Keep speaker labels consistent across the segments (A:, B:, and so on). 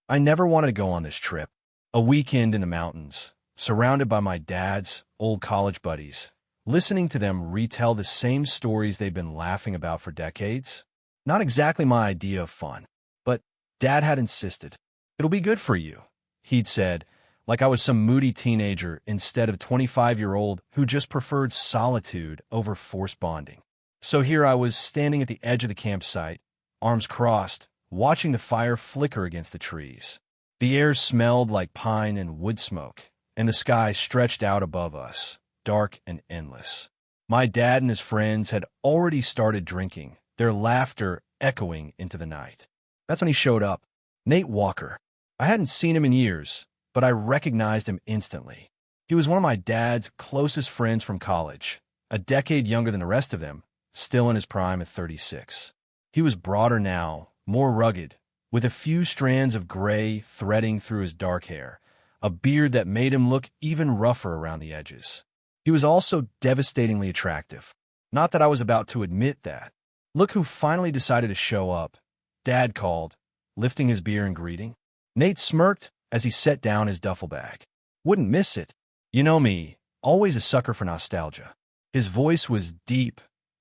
A: I never wanted to go on this trip. A weekend in the mountains, surrounded by my dad's old college buddies, listening to them retell the same stories they'd been laughing about for decades. Not exactly my idea of fun, but Dad had insisted. It'll be good for you, he'd said, like I was some moody teenager instead of a 25-year-old who just preferred solitude over forced bonding. So here I was standing at the edge of the campsite, arms crossed, watching the fire flicker against the trees. The air smelled like pine and wood smoke, and the sky stretched out above us, dark and endless. My dad and his friends had already started drinking, their laughter echoing into the night. That's when he showed up. Nate Walker. I hadn't seen him in years, but I recognized him instantly. He was one of my dad's closest friends from college, a decade younger than the rest of them, still in his prime at 36. He was broader now, more rugged, with a few strands of gray threading through his dark hair, a beard that made him look even rougher around the edges. He was also devastatingly attractive. Not that I was about to admit that. Look who finally decided to show up, Dad called, lifting his beer in greeting. Nate smirked as he set down his duffel bag. Wouldn't miss it. You know me, always a sucker for nostalgia. His voice was deep,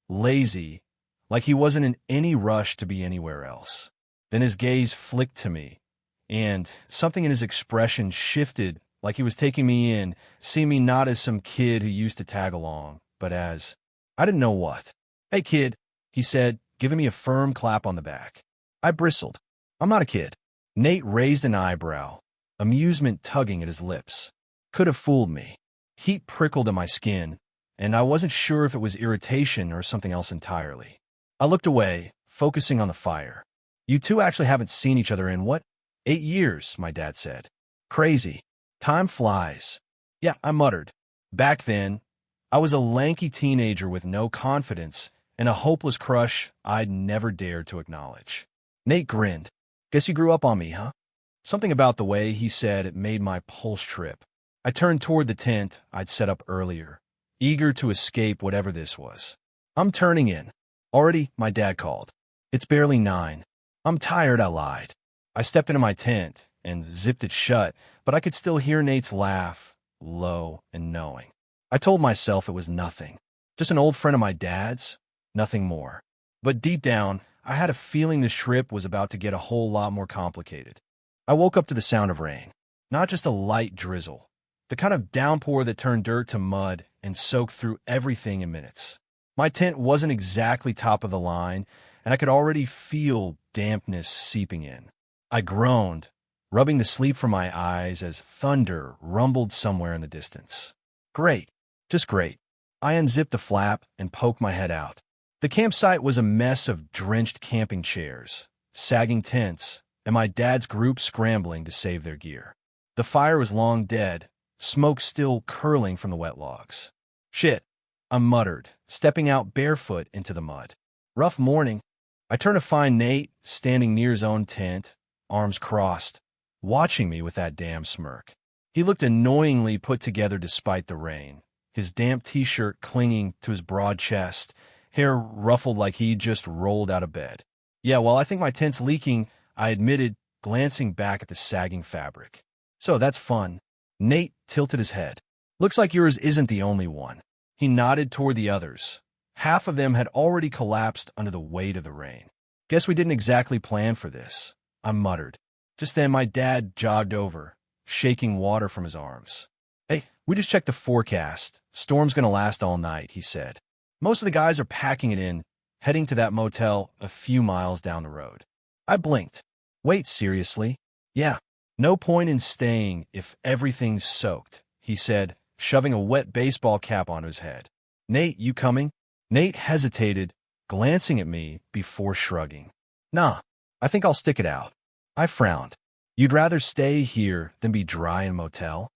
A: lazy, like he wasn't in any rush to be anywhere else. Then his gaze flicked to me, and something in his expression shifted like he was taking me in, seeing me not as some kid who used to tag along, but as, I didn't know what. Hey kid, he said, giving me a firm clap on the back. I bristled. I'm not a kid. Nate raised an eyebrow, amusement tugging at his lips. Could have fooled me. Heat prickled at my skin, and I wasn't sure if it was irritation or something else entirely. I looked away, focusing on the fire. You two actually haven't seen each other in, what, 8 years, my dad said. Crazy. Time flies. Yeah, I muttered. Back then, I was a lanky teenager with no confidence and a hopeless crush I'd never dared to acknowledge. Nate grinned. Guess you grew up on me, huh? Something about the way he said it made my pulse trip. I turned toward the tent I'd set up earlier, eager to escape whatever this was. I'm turning in. Already, my dad called. It's barely 9. I'm tired, I lied. I stepped into my tent and zipped it shut, but I could still hear Nate's laugh, low and knowing. I told myself it was nothing. Just an old friend of my dad's, nothing more. But deep down, I had a feeling the trip was about to get a whole lot more complicated. I woke up to the sound of rain, not just a light drizzle, the kind of downpour that turned dirt to mud and soaked through everything in minutes. My tent wasn't exactly top of the line, and I could already feel dampness seeping in. I groaned, rubbing the sleep from my eyes as thunder rumbled somewhere in the distance. Great, just great. I unzipped the flap and poked my head out. The campsite was a mess of drenched camping chairs, sagging tents, and my dad's group scrambling to save their gear. The fire was long dead, smoke still curling from the wet logs. Shit, I muttered, stepping out barefoot into the mud. Rough morning. I turned to find Nate standing near his own tent, arms crossed, watching me with that damn smirk. He looked annoyingly put together despite the rain, his damp t-shirt clinging to his broad chest, hair ruffled like he'd just rolled out of bed. Yeah, well, I think my tent's leaking, I admitted, glancing back at the sagging fabric. So that's fun. Nate tilted his head. Looks like yours isn't the only one. He nodded toward the others. Half of them had already collapsed under the weight of the rain. Guess we didn't exactly plan for this, I muttered. Just then my dad jogged over, shaking water from his arms. Hey, we just checked the forecast. Storm's gonna last all night, he said. Most of the guys are packing it in, heading to that motel a few miles down the road. I blinked. Wait, seriously? Yeah. No point in staying if everything's soaked, he said, shoving a wet baseball cap onto his head. Nate, you coming? Nate hesitated, glancing at me before shrugging. Nah, I think I'll stick it out. I frowned. You'd rather stay here than be dry in a motel?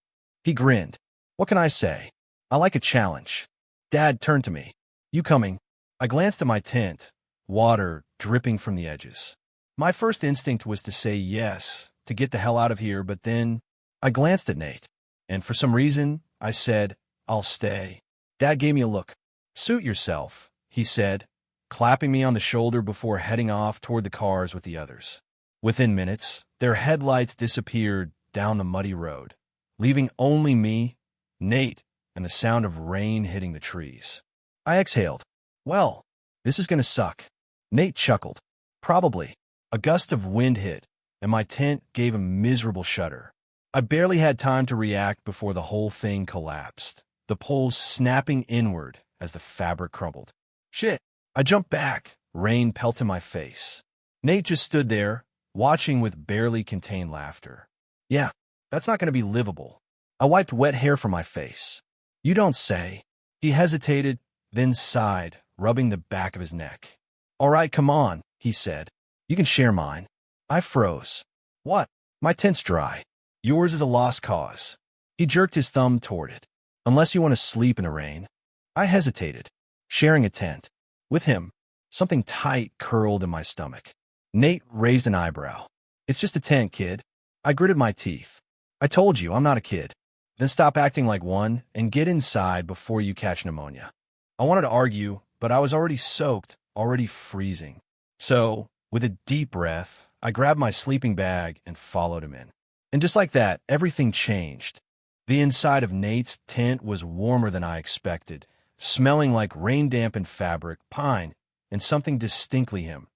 A: He grinned. What can I say? I like a challenge. Dad turned to me. You coming? I glanced at my tent, water dripping from the edges. My first instinct was to say yes, to get the hell out of here, but then I glanced at Nate, and for some reason, I said, I'll stay. Dad gave me a look. Suit yourself, he said, clapping me on the shoulder before heading off toward the cars with the others. Within minutes, their headlights disappeared down the muddy road, leaving only me, Nate, and the sound of rain hitting the trees. I exhaled. Well, this is gonna suck. Nate chuckled. Probably. A gust of wind hit, and my tent gave a miserable shudder. I barely had time to react before the whole thing collapsed, the poles snapping inward as the fabric crumbled. Shit! I jumped back, rain pelting my face. Nate just stood there, watching with barely contained laughter. Yeah, that's not going to be livable. I wiped wet hair from my face. You don't say. He hesitated, then sighed, rubbing the back of his neck. All right, come on, he said. You can share mine. I froze. What? My tent's dry. Yours is a lost cause. He jerked his thumb toward it. Unless you want to sleep in the rain. I hesitated. Sharing a tent. With him, something tight curled in my stomach. Nate raised an eyebrow. It's just a tent, kid. I gritted my teeth. I told you, I'm not a kid. Then stop acting like one and get inside before you catch pneumonia. I wanted to argue, but I was already soaked, already freezing. So, with a deep breath, I grabbed my sleeping bag and followed him in. And just like that, everything changed. The inside of Nate's tent was warmer than I expected, smelling like rain-dampened fabric, pine, and something distinctly him,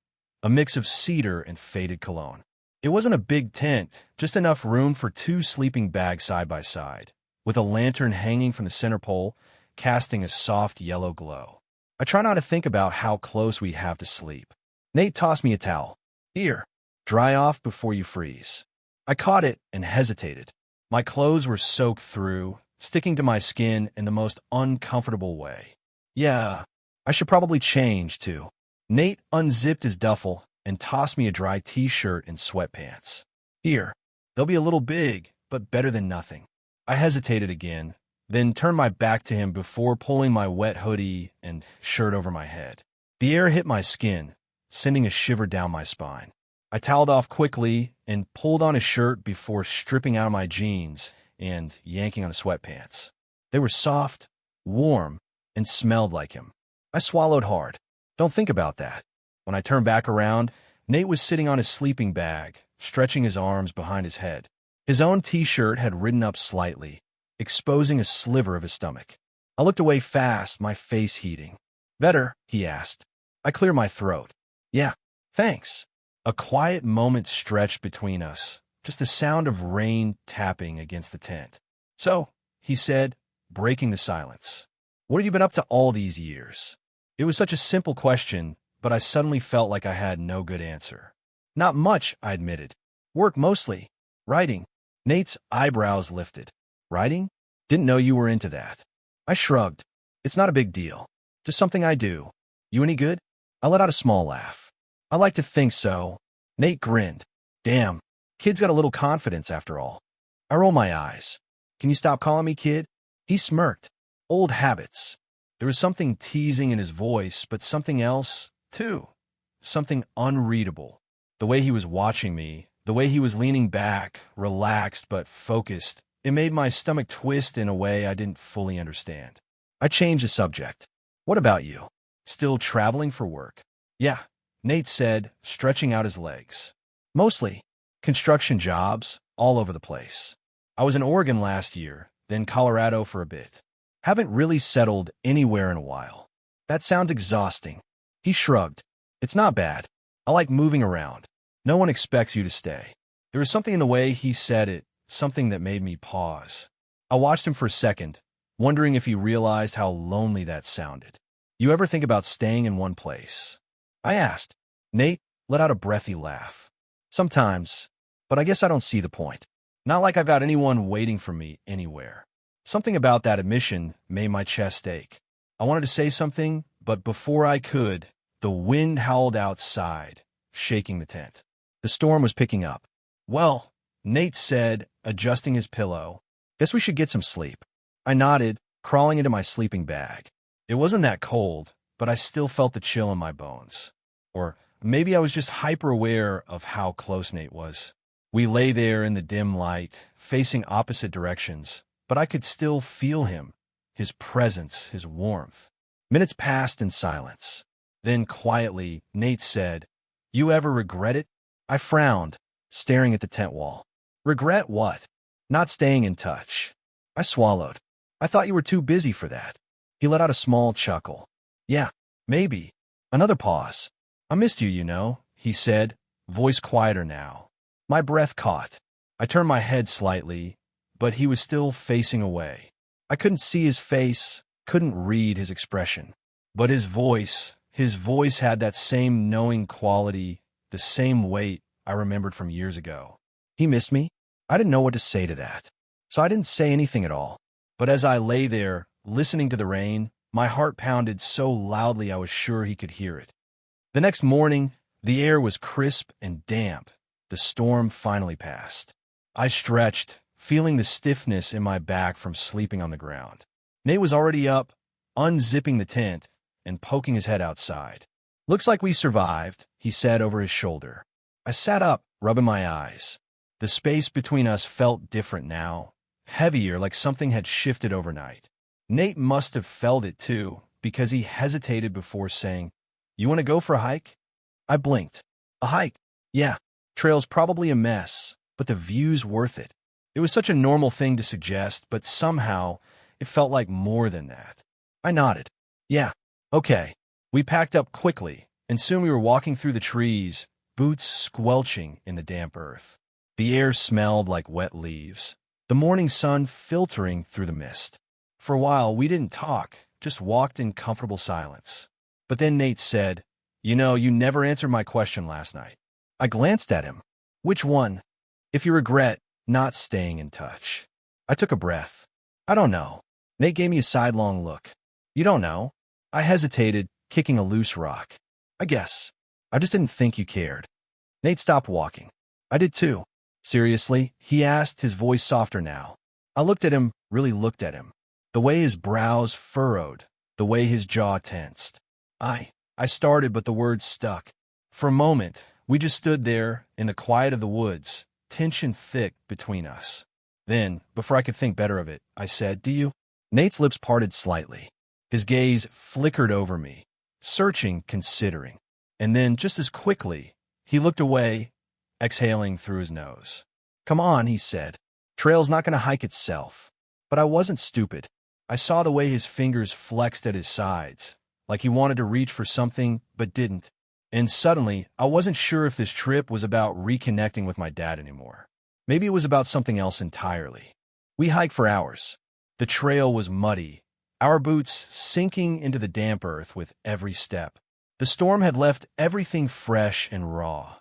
A: a mix of cedar and faded cologne. It wasn't a big tent, just enough room for two sleeping bags side by side, with a lantern hanging from the center pole, casting a soft yellow glow. I try not to think about how close we have to sleep. Nate tossed me a towel. Here, dry off before you freeze. I caught it and hesitated. My clothes were soaked through, sticking to my skin in the most uncomfortable way. Yeah, I should probably change, too. Nate unzipped his duffel and tossed me a dry t-shirt and sweatpants. Here, they'll be a little big, but better than nothing. I hesitated again, then turned my back to him before pulling my wet hoodie and shirt over my head. The air hit my skin, sending a shiver down my spine. I toweled off quickly and pulled on his shirt before stripping out of my jeans and yanking on the sweatpants. They were soft, warm, and smelled like him. I swallowed hard. Don't think about that. When I turned back around, Nate was sitting on his sleeping bag, stretching his arms behind his head. His own t-shirt had ridden up slightly, exposing a sliver of his stomach. I looked away fast, my face heating. Better? He asked. I cleared my throat. Yeah, thanks. A quiet moment stretched between us, just the sound of rain tapping against the tent. So, he said, breaking the silence, what have you been up to all these years? It was such a simple question, but I suddenly felt like I had no good answer. Not much, I admitted. Work mostly. Writing. Nate's eyebrows lifted. Writing? Didn't know you were into that. I shrugged. It's not a big deal. Just something I do. You any good? I let out a small laugh. I like to think so. Nate grinned. Damn, kid's got a little confidence after all. I rolled my eyes. Can you stop calling me kid? He smirked. Old habits. There was something teasing in his voice, but something else, too. Something unreadable. The way he was watching me, the way he was leaning back, relaxed but focused, it made my stomach twist in a way I didn't fully understand. I changed the subject. What about you? Still traveling for work? Yeah, Nate said, stretching out his legs. Mostly. Construction jobs, all over the place. I was in Oregon last year, then Colorado for a bit. Haven't really settled anywhere in a while. That sounds exhausting. He shrugged. It's not bad. I like moving around. No one expects you to stay. There was something in the way he said it, something that made me pause. I watched him for a second, wondering if he realized how lonely that sounded. You ever think about staying in one place? I asked. Nate let out a breathy laugh. Sometimes, but I guess I don't see the point. Not like I've got anyone waiting for me anywhere. Something about that admission made my chest ache. I wanted to say something, but before I could, the wind howled outside, shaking the tent. The storm was picking up. Well, Nate said, adjusting his pillow, guess we should get some sleep. I nodded, crawling into my sleeping bag. It wasn't that cold, but I still felt the chill in my bones. Or maybe I was just hyper-aware of how close Nate was. We lay there in the dim light, facing opposite directions, but I could still feel him, his presence, his warmth. Minutes passed in silence. Then, quietly, Nate said, You ever regret it? I frowned, staring at the tent wall. Regret what? Not staying in touch. I swallowed. I thought you were too busy for that. He let out a small chuckle. Yeah, maybe. Another pause. I missed you, you know, he said, voice quieter now. My breath caught. I turned my head slightly, but he was still facing away. I couldn't see his face, couldn't read his expression. But his voice had that same knowing quality, the same weight I remembered from years ago. He missed me? I didn't know what to say to that. So I didn't say anything at all. But as I lay there, listening to the rain, my heart pounded so loudly I was sure he could hear it. The next morning, the air was crisp and damp. The storm finally passed. I stretched, feeling the stiffness in my back from sleeping on the ground. Nate was already up, unzipping the tent, and poking his head outside. Looks like we survived, he said over his shoulder. I sat up, rubbing my eyes. The space between us felt different now, heavier, like something had shifted overnight. Nate must have felt it too, because he hesitated before saying, "You want to go for a hike?" I blinked. A hike? Yeah. Trail's probably a mess, but the view's worth it. It was such a normal thing to suggest, but somehow it felt like more than that. I nodded. Yeah. Okay. We packed up quickly, and soon we were walking through the trees, boots squelching in the damp earth. The air smelled like wet leaves, the morning sun filtering through the mist. For a while, we didn't talk, just walked in comfortable silence. But then Nate said, "You know, you never answered my question last night." I glanced at him. Which one? If you regret not staying in touch. I took a breath. I don't know. Nate gave me a sidelong look. You don't know? I hesitated, kicking a loose rock. I guess. I just didn't think you cared. Nate stopped walking. I did too. Seriously? He asked, his voice softer now. I looked at him, really looked at him. The way his brows furrowed, the way his jaw tensed. I started, but the words stuck. For a moment, we just stood there, in the quiet of the woods, tension thick between us. Then, before I could think better of it, I said, "Do you?" Nate's lips parted slightly. His gaze flickered over me, searching, considering. And then, just as quickly, he looked away, exhaling through his nose. "Come on," he said. "Trail's not going to hike itself." But I wasn't stupid. I saw the way his fingers flexed at his sides, like he wanted to reach for something, but didn't. And suddenly, I wasn't sure if this trip was about reconnecting with my dad anymore. Maybe it was about something else entirely. We hiked for hours. The trail was muddy, our boots sinking into the damp earth with every step. The storm had left everything fresh and raw.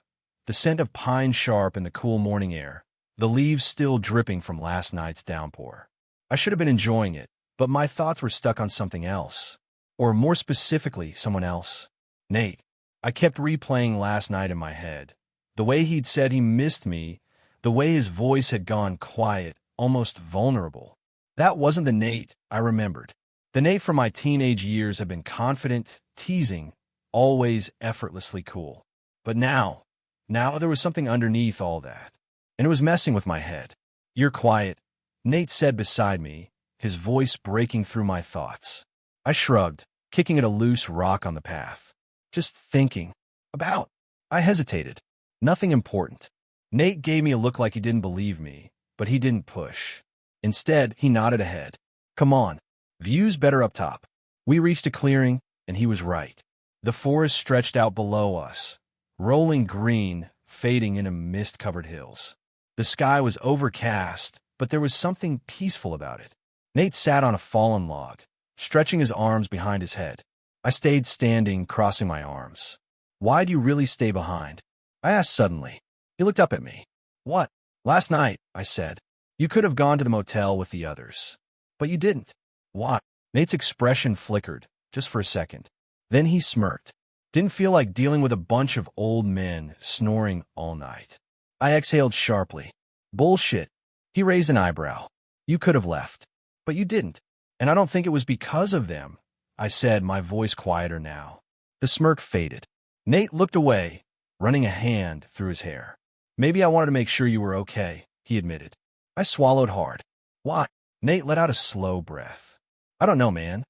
A: The scent of pine sharp in the cool morning air, the leaves still dripping from last night's downpour. I should have been enjoying it, but my thoughts were stuck on something else. Or more specifically, someone else. Nate. I kept replaying last night in my head. The way he'd said he missed me, the way his voice had gone quiet, almost vulnerable. That wasn't the Nate I remembered. The Nate from my teenage years had been confident, teasing, always effortlessly cool. But now there was something underneath all that, and it was messing with my head. "You're quiet," Nate said beside me, his voice breaking through my thoughts. I shrugged, kicking at a loose rock on the path. "Just thinking. About." I hesitated. "Nothing important." Nate gave me a look like he didn't believe me, but he didn't push. Instead, he nodded ahead. "Come on. View's better up top." We reached a clearing, and he was right. The forest stretched out below us, rolling green, fading into mist-covered hills. The sky was overcast, but there was something peaceful about it. Nate sat on a fallen log, stretching his arms behind his head. I stayed standing, crossing my arms. "Why do you really stay behind?" I asked suddenly. He looked up at me. "What?" "Last night," I said. "You could have gone to the motel with the others. But you didn't." "Why?" Nate's expression flickered, just for a second. Then he smirked. "Didn't feel like dealing with a bunch of old men snoring all night." I exhaled sharply. "Bullshit." He raised an eyebrow. "You could have left. But you didn't. And I don't think it was because of them," I said, my voice quieter now. The smirk faded. Nate looked away, running a hand through his hair. "Maybe I wanted to make sure you were okay," he admitted. I swallowed hard. "Why?" Nate let out a slow breath. "I don't know, man.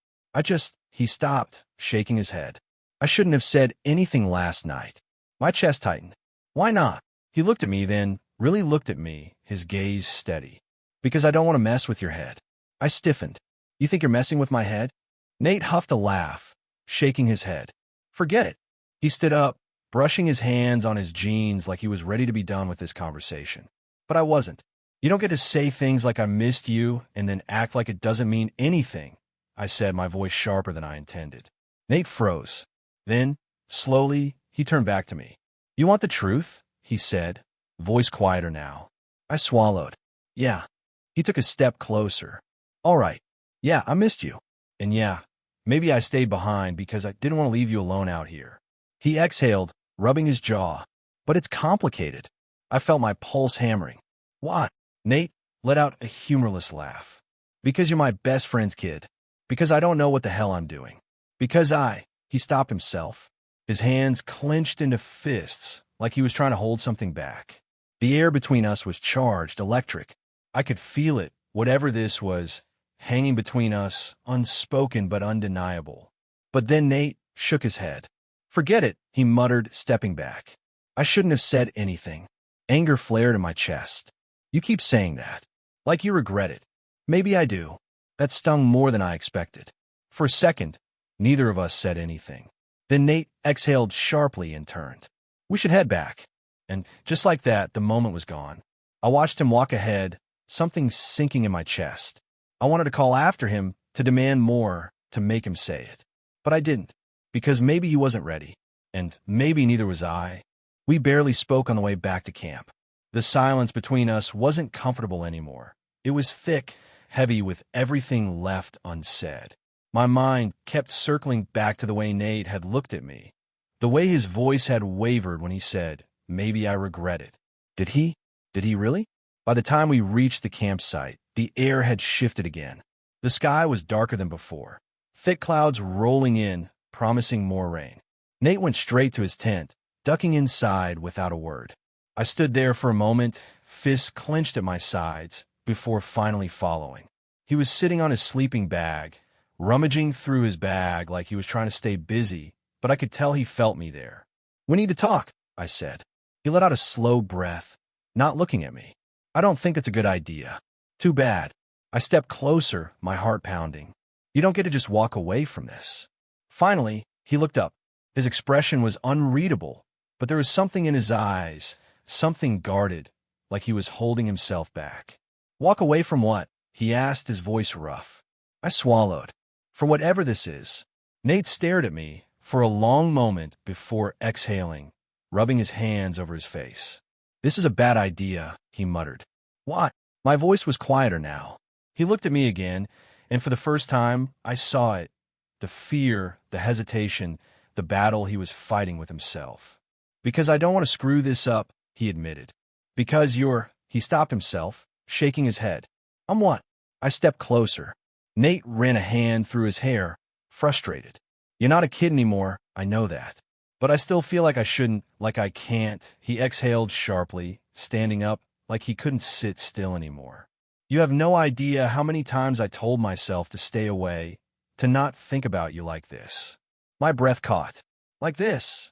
A: He stopped, shaking his head. "I shouldn't have said anything last night." My chest tightened. Why not? He looked at me then, really looked at me, his gaze steady. Because I don't want to mess with your head. I stiffened. You think you're messing with my head? Nate huffed a laugh, shaking his head. Forget it. He stood up, brushing his hands on his jeans like he was ready to be done with this conversation. But I wasn't. You don't get to say things like I missed you and then act like it doesn't mean anything, I said, my voice sharper than I intended. Nate froze. Then, slowly, he turned back to me. You want the truth? He said, voice quieter now. I swallowed. Yeah. He took a step closer. All right. Yeah, I missed you. And yeah, maybe I stayed behind because I didn't want to leave you alone out here. He exhaled, rubbing his jaw. But it's complicated. I felt my pulse hammering. Why? Nate let out a humorless laugh. Because you're my best friend's kid. Because I don't know what the hell I'm doing. Because he stopped himself. His hands clenched into fists like he was trying to hold something back. The air between us was charged, electric. I could feel it, whatever this was, hanging between us, unspoken but undeniable. But then Nate shook his head. Forget it, he muttered, stepping back. I shouldn't have said anything. Anger flared in my chest. You keep saying that. Like you regret it. Maybe I do. That stung more than I expected. For a second, neither of us said anything. Then Nate exhaled sharply and turned. We should head back. And just like that, the moment was gone. I watched him walk ahead, something sinking in my chest. I wanted to call after him, to demand more, to make him say it. But I didn't, because maybe he wasn't ready. And maybe neither was I. We barely spoke on the way back to camp. The silence between us wasn't comfortable anymore. It was thick, heavy with everything left unsaid. My mind kept circling back to the way Nate had looked at me, the way his voice had wavered when he said, maybe I regret it. Did he? Did he really? By the time we reached the campsite, the air had shifted again. The sky was darker than before, thick clouds rolling in, promising more rain. Nate went straight to his tent, ducking inside without a word. I stood there for a moment, fists clenched at my sides, before finally following. He was sitting on his sleeping bag, rummaging through his bag like he was trying to stay busy, but I could tell he felt me there. We need to talk, I said. He let out a slow breath, not looking at me. I don't think it's a good idea. Too bad. I stepped closer, my heart pounding. You don't get to just walk away from this. Finally, he looked up. His expression was unreadable, but there was something in his eyes, something guarded, like he was holding himself back. Walk away from what? He asked, his voice rough. I swallowed. For whatever this is. Nate stared at me for a long moment before exhaling, rubbing his hands over his face. This is a bad idea, he muttered. What? My voice was quieter now. He looked at me again, and for the first time, I saw it. The fear, the hesitation, the battle he was fighting with himself. Because I don't want to screw this up, he admitted. Because he stopped himself, shaking his head. I'm what? I stepped closer. Nate ran a hand through his hair, frustrated. You're not a kid anymore, I know that. But I still feel like I shouldn't, like I can't. He exhaled sharply, standing up, like he couldn't sit still anymore. You have no idea how many times I told myself to stay away, to not think about you like this. My breath caught. Like this.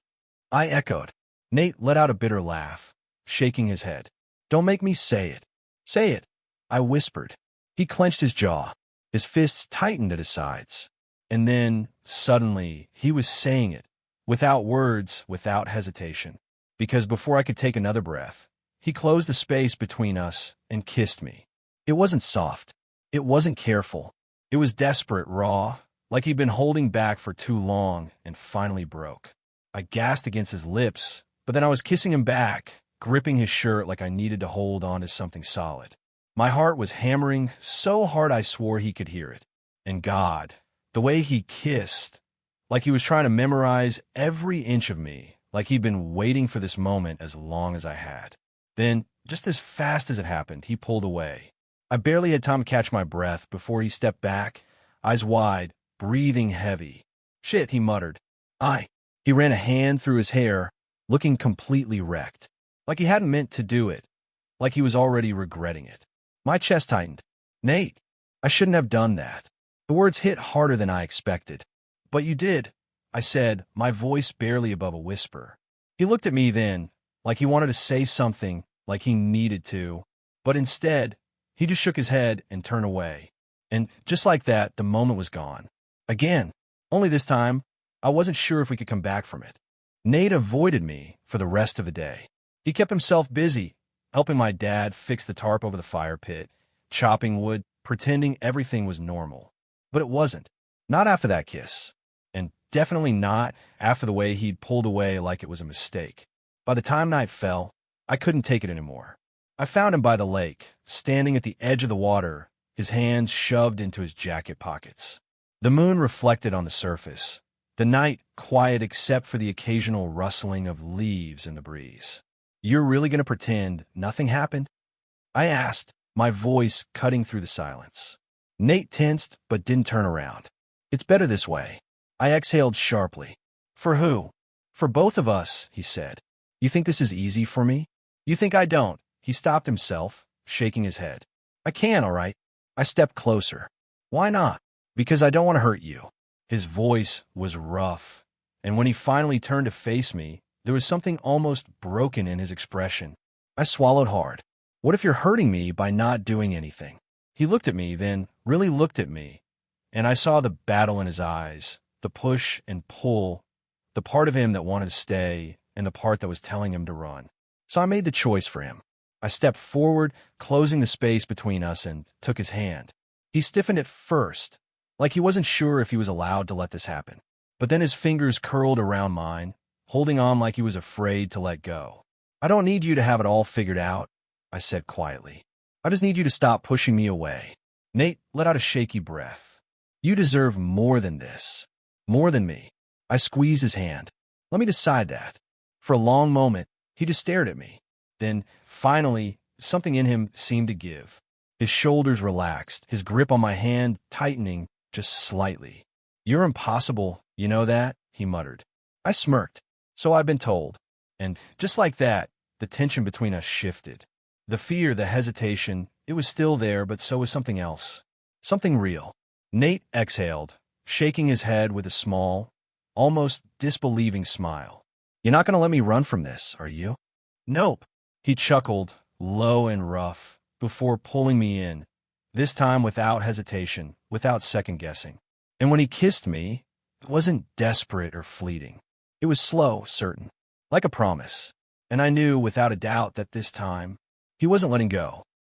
A: I echoed. Nate let out a bitter laugh, shaking his head. Don't make me say it. Say it. I whispered. He clenched his jaw. His fists tightened at his sides. And then, suddenly, he was saying it, without words, without hesitation. Because before I could take another breath, he closed the space between us and kissed me. It wasn't soft. It wasn't careful. It was desperate, raw, like he'd been holding back for too long and finally broke. I gasped against his lips, but then I was kissing him back, gripping his shirt like I needed to hold on to something solid. My heart was hammering so hard I swore he could hear it. And God, the way he kissed, like he was trying to memorize every inch of me, like he'd been waiting for this moment as long as I had. Then, just as fast as it happened, he pulled away. I barely had time to catch my breath before he stepped back, eyes wide, breathing heavy. Shit, he muttered. He ran a hand through his hair, looking completely wrecked. Like he hadn't meant to do it. Like he was already regretting it. My chest tightened. Nate, I shouldn't have done that. The words hit harder than I expected. But you did, I said, my voice barely above a whisper. He looked at me then, like he wanted to say something, like he needed to. But instead, he just shook his head and turned away. And just like that, the moment was gone. Again, only this time, I wasn't sure if we could come back from it. Nate avoided me for the rest of the day. He kept himself busy, helping my dad fix the tarp over the fire pit, chopping wood, pretending everything was normal. But it wasn't. Not after that kiss. And definitely not after the way he'd pulled away like it was a mistake. By the time night fell, I couldn't take it anymore. I found him by the lake, standing at the edge of the water, his hands shoved into his jacket pockets. The moon reflected on the surface, the night quiet except for the occasional rustling of leaves in the breeze. "You're really going to pretend nothing happened?" I asked, my voice cutting through the silence. Nate tensed but didn't turn around. "It's better this way." I exhaled sharply. "For who?" "For both of us," he said. "You think this is easy for me?" "You think I don't?" He stopped himself, shaking his head. "I can, all right." I stepped closer. "Why not?" "Because I don't want to hurt you." His voice was rough, and when he finally turned to face me, there was something almost broken in his expression. I swallowed hard. "What if you're hurting me by not doing anything?" He looked at me, then really looked at me, and I saw the battle in his eyes, the push and pull, the part of him that wanted to stay and the part that was telling him to run. So I made the choice for him. I stepped forward, closing the space between us, and took his hand. He stiffened at first, like he wasn't sure if he was allowed to let this happen. But then his fingers curled around mine, holding on like he was afraid to let go. "I don't need you to have it all figured out," I said quietly. "I just need you to stop pushing me away." Nate let out a shaky breath. "You deserve more than this. More than me." I squeezed his hand. "Let me decide that." For a long moment, he just stared at me. Then, finally, something in him seemed to give. His shoulders relaxed, his grip on my hand tightening just slightly. "You're impossible, you know that?" he muttered. I smirked. "So I've been told." And just like that, the tension between us shifted. The fear, the hesitation, it was still there, but so was something else. Something real. Nate exhaled, shaking his head with a small, almost disbelieving smile. "You're not going to let me run from this, are you?" "Nope." He chuckled, low and rough, before pulling me in, this time without hesitation, without second-guessing. And when he kissed me, it wasn't desperate or fleeting. It was slow, certain, like a promise. And I knew without a doubt that this time, he wasn't letting go.